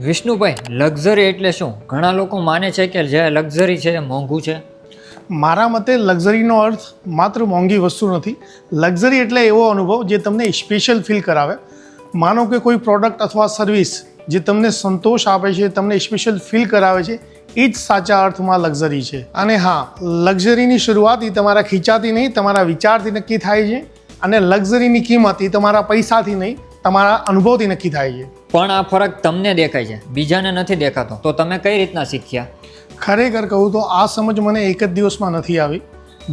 Vishnubhai, luxury એટલે શું? ઘણા લોકો માને છે કે જે લક્ઝરી છે એ મોંઘું છે. મારા મતે લક્ઝરીનો અર્થ માત્ર મોંઘી વસ્તુ નથી. લક્ઝરી એટલે એવો અનુભવ જે તમને સ્પેશિયલ ફીલ કરાવે. માનો કે કોઈ પ્રોડક્ટ અથવા સર્વિસ જે તમને સંતોષ આપે છે, તમને સ્પેશિયલ ફીલ કરાવે છે, એ જ સાચા અર્થમાં લક્ઝરી છે. અને હા, લક્ઝરીની શરૂઆત એ તમારા ખીચાથી નહીં, તમારા વિચારથી નક્કી થાય છે. અને લક્ઝરીની કિંમત એ તમારા પૈસાથી નહીં, તમારા અનુભવથી નક્કી થાય છે. પણ આ ફરક તમને દેખાય છે, બીજાને નથી દેખાતો. તો તમે કઈ રીતના શીખ્યા? ખરેખર કહું તો આ સમજ મને એક જ દિવસમાં નથી આવી.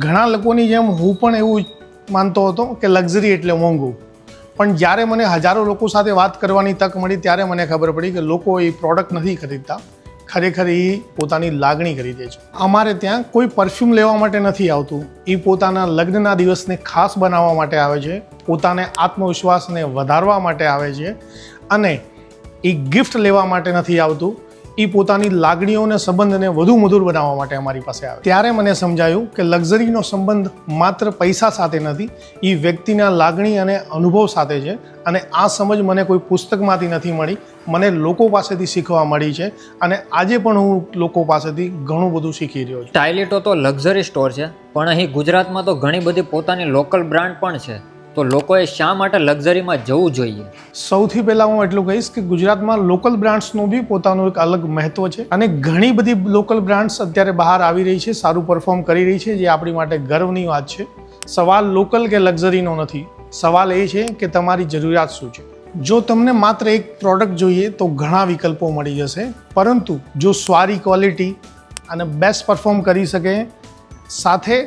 ઘણા લોકોની જેમ હું પણ એવું માનતો હતો કે લક્ઝરી એટલે મોંઘું. પણ જ્યારે મને હજારો લોકો સાથે વાત કરવાની તક મળી ત્યારે મને ખબર પડી કે લોકો એ પ્રોડક્ટ નથી ખરીદતા, ખરેખર એ પોતાની લાગણી ખરીદે છે. અમારે ત્યાં કોઈ પરફ્યુમ લેવા માટે નથી આવતું. એ પોતાના લગ્નના દિવસને ખાસ બનાવવા માટે આવે છે, પોતાને આત્મવિશ્વાસને વધારવા માટે આવે છે. અને એ ગિફ્ટ લેવા માટે નથી આવતું. એ પોતાની લાગણીઓને સંબંધને વધુ મધુર બનાવવા માટે અમારી પાસે આવે. ત્યારે મને સમજાયું કે લક્ઝરીનો સંબંધ માત્ર પૈસા સાથે નથી, એ વ્યક્તિના લાગણી અને અનુભવ સાથે છે. અને આ સમજ મને કોઈ પુસ્તકમાંથી નથી મળી, મને લોકો પાસેથી શીખવા મળી છે. અને આજે પણ હું લોકો પાસેથી ઘણું બધું શીખી રહ્યો છું. ટાઇલેટો તો લક્ઝરી સ્ટોર છે, પણ અહીં ગુજરાતમાં તો ઘણી બધી પોતાની લોકલ બ્રાન્ડ પણ છે. તો લોકોએ શા માટે લક્ઝરીમાં જવું જોઈએ? સૌથી પહેલાં હું એટલું કહીશ કે ગુજરાતમાં લોકલ બ્રાન્ડ્સનું બી પોતાનું એક અલગ મહત્વ છે. અને ઘણી બધી લોકલ બ્રાન્ડ્સ અત્યારે બહાર આવી રહી છે, સારું પરફોર્મ કરી રહી છે, જે આપણી માટે ગર્વની વાત છે. સવાલ લોકલ કે લક્ઝરીનો નથી, સવાલ એ છે કે તમારી જરૂરિયાત શું છે. જો તમને માત્ર એક પ્રોડક્ટ જોઈએ તો ઘણા વિકલ્પો મળી જશે, પરંતુ જો સારી ક્વોલિટી અને બેસ્ટ પરફોર્મ કરી શકે, સાથે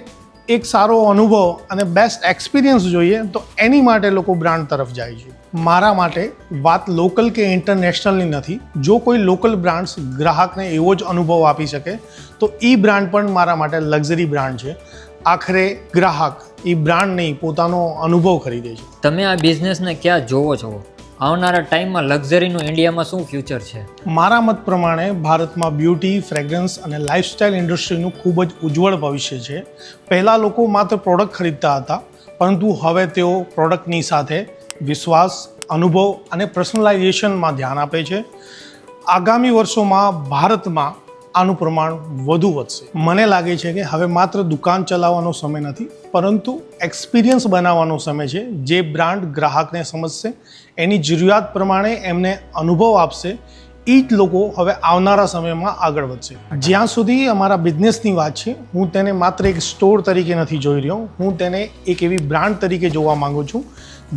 એક સારો અનુભવ અને બેસ્ટ એક્સપિરિયન્સ જોઈએ, તો એની માટે લોકો બ્રાન્ડ તરફ જાય છે. મારા માટે વાત લોકલ કે ઇન્ટરનેશનલની નથી. જો કોઈ લોકલ બ્રાન્ડ્સ ગ્રાહકને એવો જ અનુભવ આપી શકે તો એ બ્રાન્ડ પણ મારા માટે લક્ઝરી બ્રાન્ડ છે. આખરે ગ્રાહક એ બ્રાન્ડ નહીં, પોતાનો અનુભવ ખરીદે છે. તમે આ બિઝનેસને ક્યાં જોવો છો? આવનારા ટાઈમમાં લક્ઝરીનું ઇન્ડિયામાં શું ફ્યુચર છે? મારા મત પ્રમાણે ભારતમાં બ્યુટી, ફ્રેગ્રન્સ અને લાઇફસ્ટાઇલ ઇન્ડસ્ટ્રીનું ખૂબ જ ઉજ્જવળ ભવિષ્ય છે. પહેલાં લોકો માત્ર પ્રોડક્ટ ખરીદતા હતા, પરંતુ હવે તેઓ પ્રોડક્ટની સાથે વિશ્વાસ, અનુભવ અને પર્સનલાઇઝેશનમાં ધ્યાન આપે છે. આગામી વર્ષોમાં ભારતમાં આનું પ્રમાણ વધુ વધશે. મને લાગે છે કે હવે માત્ર દુકાન ચલાવવાનો સમય નથી, પરંતુ એક્સપિરિયન્સ બનાવવાનો સમય છે. જે બ્રાન્ડ ગ્રાહકને સમજશે, એની જરૂરિયાત પ્રમાણે એમને અનુભવ આપશે, એ જ લોકો હવે આવનારા સમયમાં આગળ વધશે. જ્યાં સુધી અમારા બિઝનેસની વાત છે, હું તેને માત્ર એક સ્ટોર તરીકે નથી જોઈ રહ્યો. હું તેને એક એવી બ્રાન્ડ તરીકે જોવા માંગુ છું,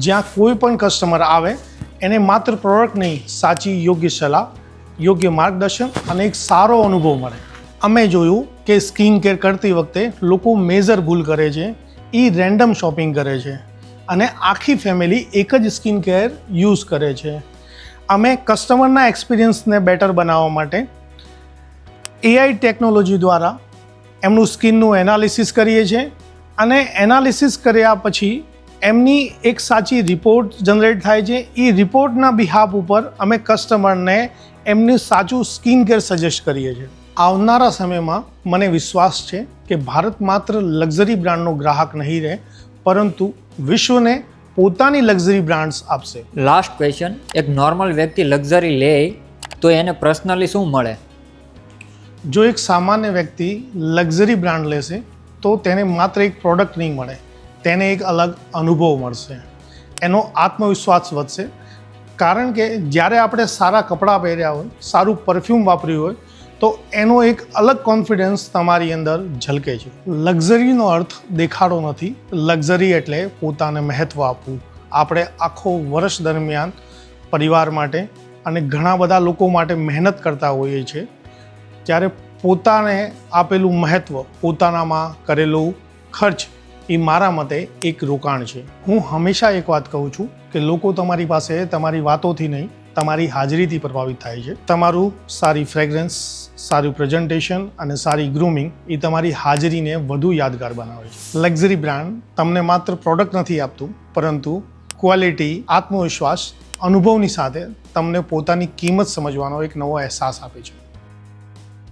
જ્યાં કોઈ પણ કસ્ટમર આવે એને માત્ર પ્રોડક્ટ નહીં, સાચી યોગ્ય સલાહ, યોગ્ય માર્ગદર્શન અને એક સારો અનુભવ મળે. અમે જોયું કે સ્કિન કેર કરતી વખતે લોકો મેજર ભૂલ કરે છે, એ રેન્ડમ શોપિંગ કરે છે અને આખી ફેમિલી એક જ સ્કિન કેર યુઝ કરે છે. અમે કસ્ટમરના એક્સપિરિયન્સને બેટર બનાવવા માટે AI ટેકનોલોજી દ્વારા એમનું સ્કિનનું એનાલિસિસ કરીએ છીએ. અને એનાલિસિસ કર્યા પછી એમની એક સાચી રિપોર્ટ જનરેટ થાય છે. એ રિપોર્ટના બિહાફ ઉપર અમે કસ્ટમરને એમનું સાચું સ્કિન કેર સજેસ્ટ કરીએ છીએ. આવનારા સમયમાં મને વિશ્વાસ છે કે ભારત માત્ર લક્ઝરી બ્રાન્ડનો ગ્રાહક નહીં રહે, પરંતુ વિશ્વને પોતાની લક્ઝરી બ્રાન્ડ્સ આપશે. લાસ્ટ ક્વેશ્ચન, એક નોર્મલ વ્યક્તિ લક્ઝરી લે તો એને પર્સનલી શું મળે? જો એક સામાન્ય વ્યક્તિ લક્ઝરી બ્રાન્ડ લેશે તો તેને માત્ર એક પ્રોડક્ટ નહીં મળે, તેને એક અલગ અનુભવ મળશે. એનો આત્મવિશ્વાસ વધશે. કારણ કે જ્યારે આપણે સારા કપડાં પહેર્યા હોય, સારું પરફ્યુમ વાપર્યું હોય, તો એનો એક અલગ કોન્ફિડન્સ તમારી અંદર ઝલકે છે. લક્ઝરીનો અર્થ દેખાડો નથી. લક્ઝરી એટલે પોતાને મહત્ત્વ આપવું. આપણે આખો વર્ષ દરમિયાન પરિવાર માટે અને ઘણા બધા લોકો માટે મહેનત કરતા હોઈએ છીએ. ત્યારે પોતાને આપેલું મહત્ત્વ, પોતાનામાં કરેલું ખર્ચ, એ મારા મતે એક રોકાણ છે. હું હંમેશા એક વાત કહું છું કે લોકો તમારી પાસે તમારી વાતોથી નહીં, તમારી હાજરીથી પ્રભાવિત થાય છે. તમારું સારી ફ્રેગ્રન્સ, સારું પ્રેઝન્ટેશન અને સારી ગ્રૂમિંગ એ તમારી હાજરીને વધુ યાદગાર બનાવે છે. લક્ઝરી બ્રાન્ડ તમને માત્ર પ્રોડક્ટ નથી આપતું, પરંતુ ક્વોલિટી, આત્મવિશ્વાસ, અનુભવની સાથે તમને પોતાની કિંમત સમજવાનો એક નવો અહેસાસ આપે છે.